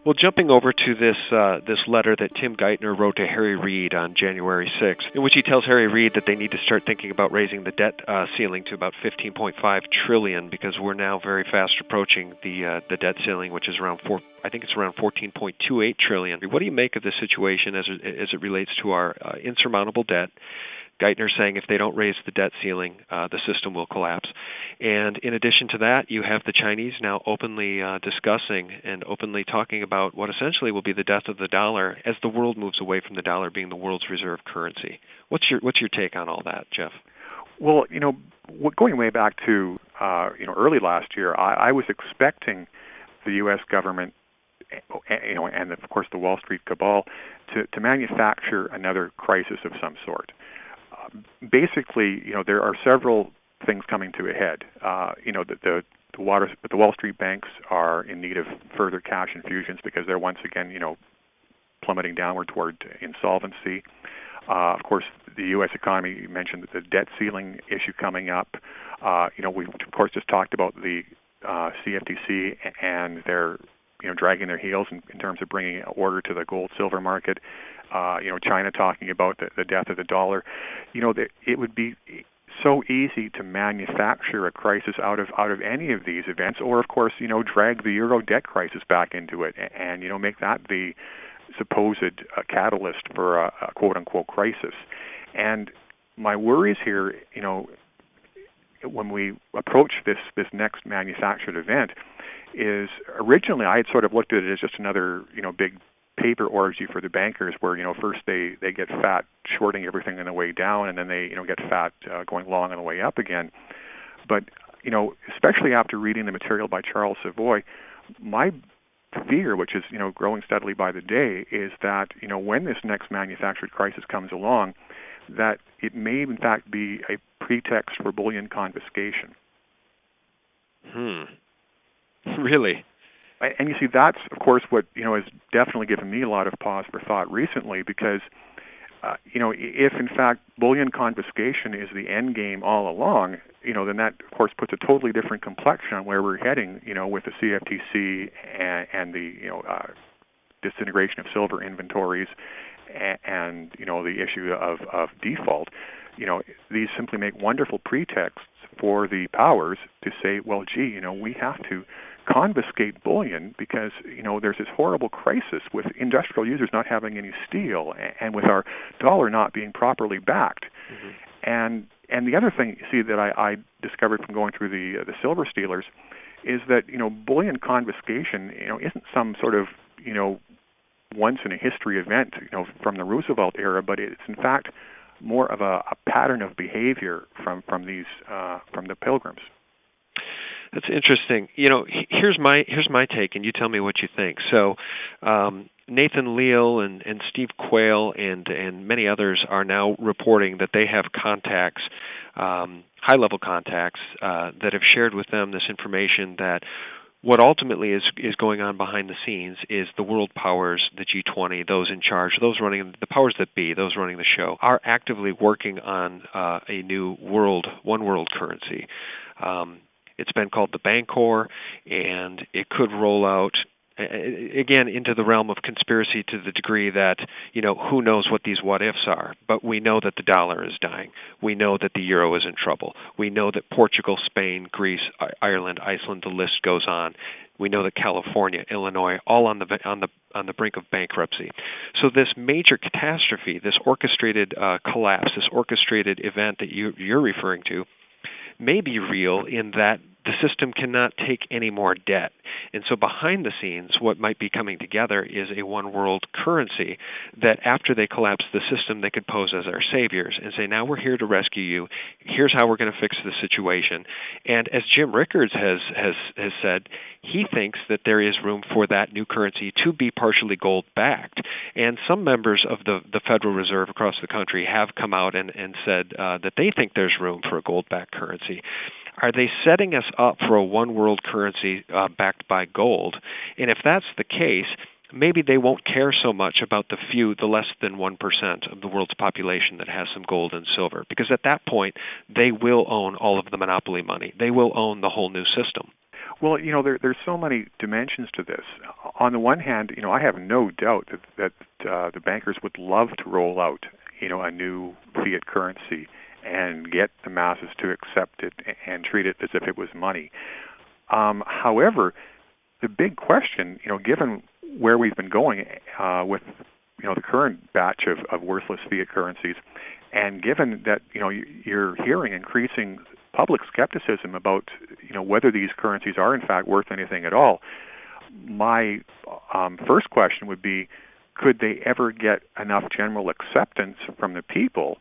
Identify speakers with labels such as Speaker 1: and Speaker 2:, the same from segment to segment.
Speaker 1: Well, jumping over to this letter that Tim Geithner wrote to Harry Reid on January 6th, in which he tells Harry Reid that they need to start thinking about raising the debt ceiling to about $15.5 trillion, because we're now very fast approaching the debt ceiling, which is around around $14.28 trillion. What do you make of this situation as it relates to our insurmountable debt? Geithner saying if they don't raise the debt ceiling, the system will collapse. And in addition to that, you have the Chinese now openly discussing and openly talking about what essentially will be the death of the dollar as the world moves away from the dollar being the world's reserve currency. What's your take on all that, Jeff?
Speaker 2: Well, going way back to early last year, I was expecting the U.S. government, and of course the Wall Street cabal, to manufacture another crisis of some sort. Basically, there are several things coming to a head. The Wall Street banks are in need of further cash infusions because they're once again, plummeting downward toward insolvency. Of course, the U.S. economy, you mentioned the debt ceiling issue coming up. We've, of course, just talked about the CFTC and their dragging their heels in terms of bringing order to the gold-silver market. China talking about the death of the dollar. It would be so easy to manufacture a crisis out of any of these events, or of course, drag the euro debt crisis back into it, and make that the supposed catalyst for a quote-unquote crisis. And my worries here, when we approach this next manufactured event, is originally I had sort of looked at it as just another big paper orgy for the bankers, where first they get fat shorting everything on the way down, and then they get fat going long on the way up again. But especially after reading the material by Charles Savoy, my fear, which is growing steadily by the day, is that when this next manufactured crisis comes along, that it may in fact be a pretext for bullion confiscation.
Speaker 1: Really?
Speaker 2: And you see, that's, of course, what has definitely given me a lot of pause for thought recently, because, if in fact bullion confiscation is the end game all along, then that, of course, puts a totally different complexion on where we're heading, with the CFTC and the, disintegration of silver inventories and the issue of default. These simply make wonderful pretexts for the powers to say, well, gee, we have to confiscate bullion because there's this horrible crisis with industrial users not having any steel and with our dollar not being properly backed. Mm-hmm. And the other thing, you see, that I discovered from going through the silver stealers is that bullion confiscation isn't some sort of once in a history event from the Roosevelt era, but it's in fact more of a pattern of behavior from the Pilgrims.
Speaker 1: That's interesting. Here's my take, and you tell me what you think. So, Nathan Leal and Steve Quayle and many others are now reporting that they have contacts, high-level contacts, that have shared with them this information that what ultimately is going on behind the scenes is the world powers, the G20, those in charge, those running the powers that be, those running the show, are actively working on a new one world currency. It's been called the Bancor, and it could roll out, again, into the realm of conspiracy to the degree that, who knows what these what-ifs are. But we know that the dollar is dying. We know that the euro is in trouble. We know that Portugal, Spain, Greece, Ireland, Iceland, the list goes on. We know that California, Illinois, all on the brink of bankruptcy. So this major catastrophe, this orchestrated collapse, this orchestrated event that you're referring to, may be real in that the system cannot take any more debt. And so behind the scenes, what might be coming together is a one-world currency that after they collapse the system, they could pose as our saviors and say, now we're here to rescue you. Here's how we're going to fix the situation. And as Jim Rickards has said, he thinks that there is room for that new currency to be partially gold-backed. And some members of the Federal Reserve across the country have come out and said that they think there's room for a gold-backed currency. Are they setting us up for a one-world currency backed by gold? And if that's the case, maybe they won't care so much about the less than 1% of the world's population that has some gold and silver, because at that point, they will own all of the monopoly money. They will own the whole new system.
Speaker 2: Well, there's so many dimensions to this. On the one hand, I have no doubt that the bankers would love to roll out, a new fiat currency and get the masses to accept it and treat it as if it was money. However, the big question, given where we've been going with, the current batch of worthless fiat currencies, and given that, you're hearing increasing public skepticism about, whether these currencies are in fact worth anything at all, my first question would be, could they ever get enough general acceptance from the people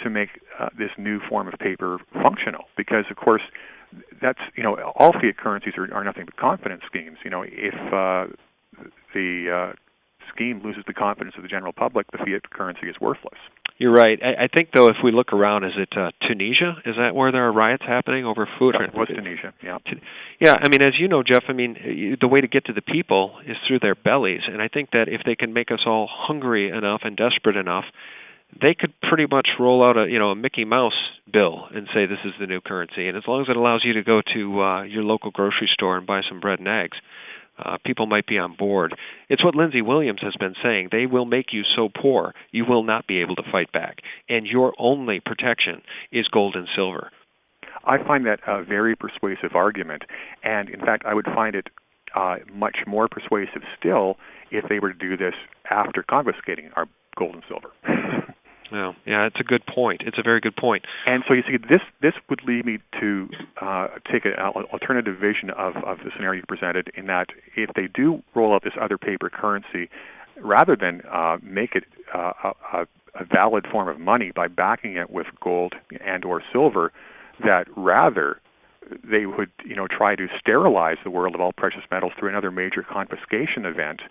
Speaker 2: to make this new form of paper functional? Because, of course, that's, all fiat currencies are nothing but confidence schemes. If the scheme loses the confidence of the general public, the fiat currency is worthless.
Speaker 1: You're right. I think, though, if we look around, is it Tunisia? Is that where there are riots happening over food?
Speaker 2: It was Tunisia, yeah.
Speaker 1: Yeah, as you know, Jeff, the way to get to the people is through their bellies. And I think that if they can make us all hungry enough and desperate enough, they could pretty much roll out a Mickey Mouse bill and say this is the new currency. And as long as it allows you to go to your local grocery store and buy some bread and eggs, people might be on board. It's what Lindsey Williams has been saying. They will make you so poor you will not be able to fight back. And your only protection is gold and silver.
Speaker 2: I find that a very persuasive argument. And, in fact, I would find it much more persuasive still if they were to do this after confiscating our gold and silver.
Speaker 1: Well, yeah, it's a good point. It's a very good point.
Speaker 2: And so you see, this would lead me to take an alternative vision of the scenario you presented, in that if they do roll out this other paper currency, rather than make it a valid form of money by backing it with gold and or silver, that rather they would try to sterilize the world of all precious metals through another major confiscation event.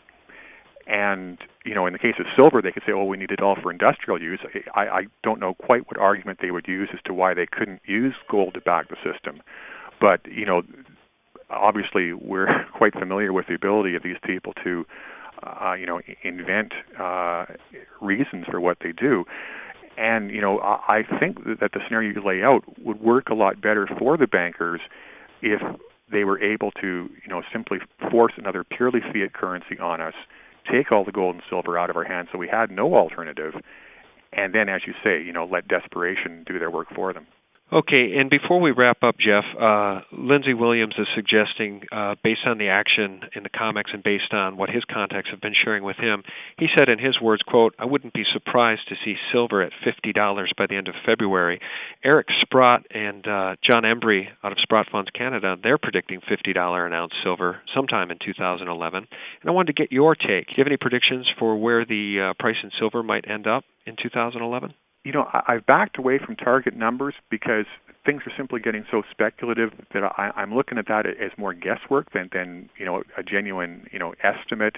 Speaker 2: And, in the case of silver, they could say, we need it all for industrial use. I don't know quite what argument they would use as to why they couldn't use gold to back the system. But, obviously we're quite familiar with the ability of these people to, invent reasons for what they do. And, I think that the scenario you lay out would work a lot better for the bankers if they were able to, simply force another purely fiat currency on us, take all the gold and silver out of our hands so we had no alternative, and then, as you say, let desperation do their work for them.
Speaker 1: Okay, and before we wrap up, Jeff, Lindsey Williams is suggesting, based on the action in the comics and based on what his contacts have been sharing with him, he said in his words, quote, "I wouldn't be surprised to see silver at $50 by the end of February." Eric Sprott and John Embry out of Sprott Funds Canada, they're predicting $50 an ounce silver sometime in 2011. And I wanted to get your take. Do you have any predictions for where the price in silver might end up in 2011?
Speaker 2: I've backed away from target numbers because things are simply getting so speculative that I'm looking at that as more guesswork than a genuine estimate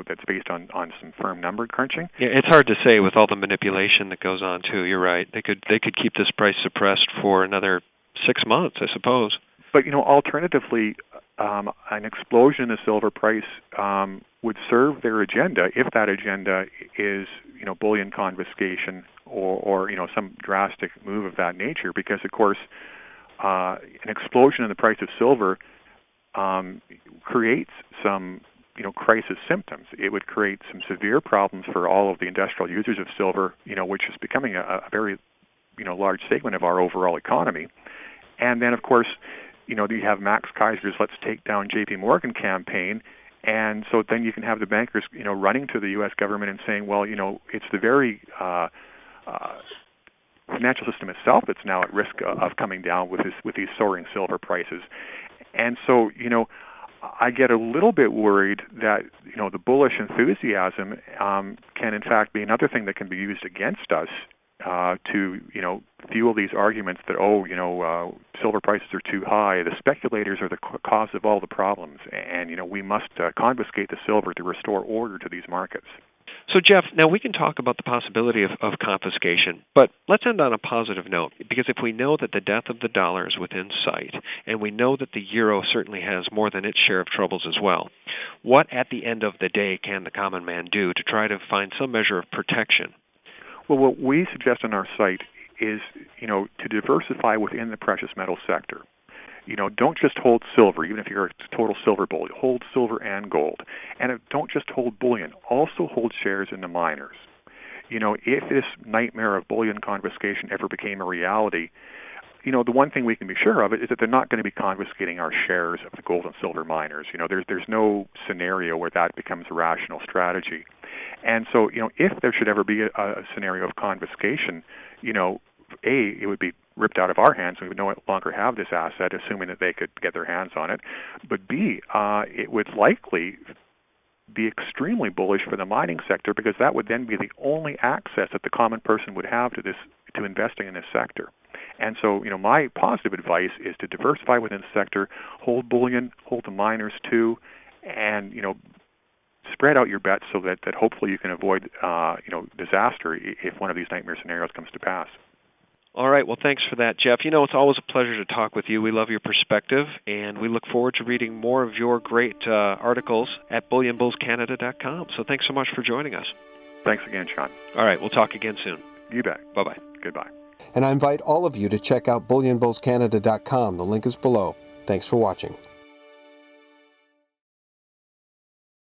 Speaker 2: that's based on some firm number crunching.
Speaker 1: Yeah, it's hard to say with all the manipulation that goes on too. You're right. They could keep this price suppressed for another 6 months, I suppose.
Speaker 2: But alternatively, an explosion in the silver price would serve their agenda if that agenda is bullion confiscation or some drastic move of that nature, because of course an explosion in the price of silver creates some crisis symptoms. It would create some severe problems for all of the industrial users of silver, which is becoming a very large segment of our overall economy. And then of course you have Max Kaiser's "Let's Take Down J.P. Morgan" campaign. And so then you can have the bankers, running to the U.S. government and saying, well, it's the very financial system itself that's now at risk of coming down with these soaring silver prices. And so, I get a little bit worried that, the bullish enthusiasm can in fact be another thing that can be used against us to, fuel these arguments that, silver prices are too high, the speculators are the cause of all the problems, and, we must confiscate the silver to restore order to these markets.
Speaker 1: So, Jeff, now we can talk about the possibility of confiscation, but let's end on a positive note, because if we know that the death of the dollar is within sight, and we know that the euro certainly has more than its share of troubles as well, what at the end of the day can the common man do to try to find some measure of protection?
Speaker 2: Well, what we suggest on our site is, to diversify within the precious metal sector. Don't just hold silver, even if you're a total silver bull. Hold silver and gold. And don't just hold bullion. Also hold shares in the miners. If this nightmare of bullion confiscation ever became a reality, the one thing we can be sure of is that they're not going to be confiscating our shares of the gold and silver miners. There's no scenario where that becomes a rational strategy. And so, if there should ever be a scenario of confiscation, it would be ripped out of our hands. We would no longer have this asset, assuming that they could get their hands on it. But B, it would likely be extremely bullish for the mining sector, because that would then be the only access that the common person would have to investing in this sector. And so, my positive advice is to diversify within the sector, hold bullion, hold the miners too, and, spread out your bets so that hopefully you can avoid, disaster if one of these nightmare scenarios comes to pass.
Speaker 1: All right. Well, thanks for that, Jeff. It's always a pleasure to talk with you. We love your perspective, and we look forward to reading more of your great articles at bullionbullscanada.com. So thanks so much for joining us.
Speaker 2: Thanks again, Sean.
Speaker 1: All right. We'll talk again soon.
Speaker 2: You bet.
Speaker 1: Bye-bye.
Speaker 2: Goodbye.
Speaker 3: And I invite all of you to check out bullionbullscanada.com. The link is below. Thanks for watching.